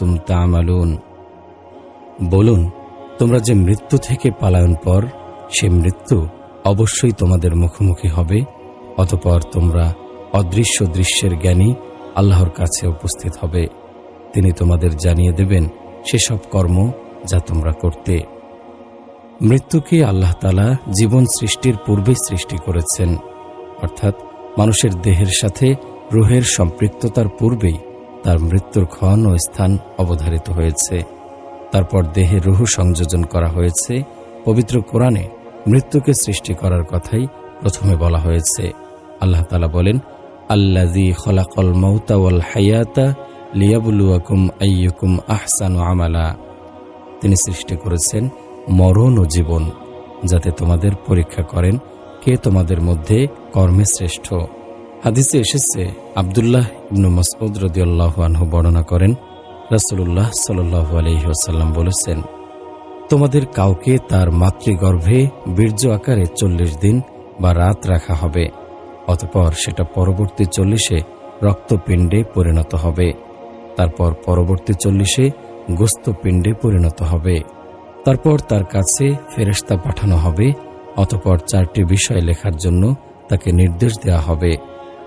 কুনতুম তা'মালুন। বলুন, তোমরা যে মৃত্যু থেকে পালায়ন পর সে মৃত্যু অবশ্যই তোমাদের মুখোমুখি হবে। অতঃপর তোমরা অদৃশ্য দৃশ্যের জ্ঞানী আল্লাহর কাছে উপস্থিত হবে। তিনি তোমাদের জানিয়ে দেবেন সেসব কর্ম যা তোমরা করতে। মৃত্যুকে আল্লাহ তাআলা জীবন সৃষ্টির পূর্বেই সৃষ্টি করেছেন, অর্থাৎ মানুষের দেহের সাথে রূহের সম্পৃক্ততার পূর্বেই তার মৃত্যুর ক্ষণ ও স্থান অবধারিত হয়েছে। তারপর দেহে রূহ সংযোজন করা হয়েছে। পবিত্র কোরআনে মৃত্যুকে সৃষ্টি করার কথাই প্রথমে বলা হয়েছে। আল্লাহ তাআলা বলেন, আল্লাযী খলাকাল মাউতা ওয়াল হায়াতা লিয়াবলুয়াকুম আইয়ুকুম আহসানু আমালা। তিনি সৃষ্টি করেছেন মরণ ও জীবন, যাতে তোমাদের পরীক্ষা করেন কে তোমাদের মধ্যে কর্মে শ্রেষ্ঠ। হাদিসে এসেছে, আব্দুল্লাহ ইবনে মাসউদ রাদিয়াল্লাহু আনহু বর্ণনা করেন, রাসূলুল্লাহ সাল্লাল্লাহু আলাইহি ওয়াসাল্লাম বলেছেন, তোমাদের কাউকে তার মাতৃগর্ভে বীর্য আকারে 40 দিন বা রাত রাখা হবে। অতঃপর সেটা পরবর্তী 40-এ রক্তপিণ্ডে পরিণত হবে। তারপর পরবর্তী 40-এ গোস্তপিণ্ডে পরিণত হবে। তারপর তার কাছে ফেরেশতা পাঠানো হবে। অতঃপর 4টি বিষয় লেখার জন্য তাকে নির্দেশ দেওয়া হবে।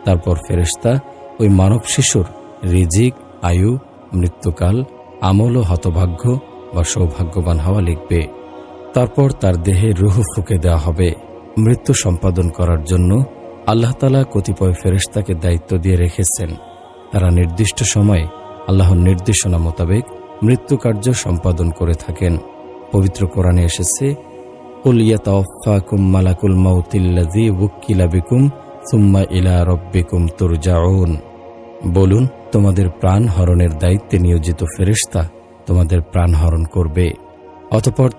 তারপর ফেরেশতা ওই মানব শিশুর রিজিক, আয়ু, মৃত্যুকাল, আমল ও হতভাগ্য বা সৌভাগ্যবান হওয়া লিখবে। তারপর তার দেহে রূহ ফুঁকে দেওয়া হবে। মৃত্যু সম্পাদন করার জন্য আল্লাহ তাআলা কতিপয় ফেরেশতাকে দায়িত্ব দিয়ে রেখেছেন। তারা নির্দিষ্ট সময়ে আল্লাহর নির্দেশনা মোতাবেক মৃত্যু কার্য সম্পাদন করে থাকেন। পবিত্র কোরআনে এসেছে, কুল ইয়াতাওয়াফাকুম মালাকুল মাউতিল্লাযী ওয়াক্কিলা বিকুম সুম্মা ইলা রাব্বিকুম তুরজাউন। বলুন, তোমাদের প্রাণ হরণের দায়িত্বে নিয়োজিত ফেরেশতা তোমাদের প্রাণ হরণ করবে। অতঃপর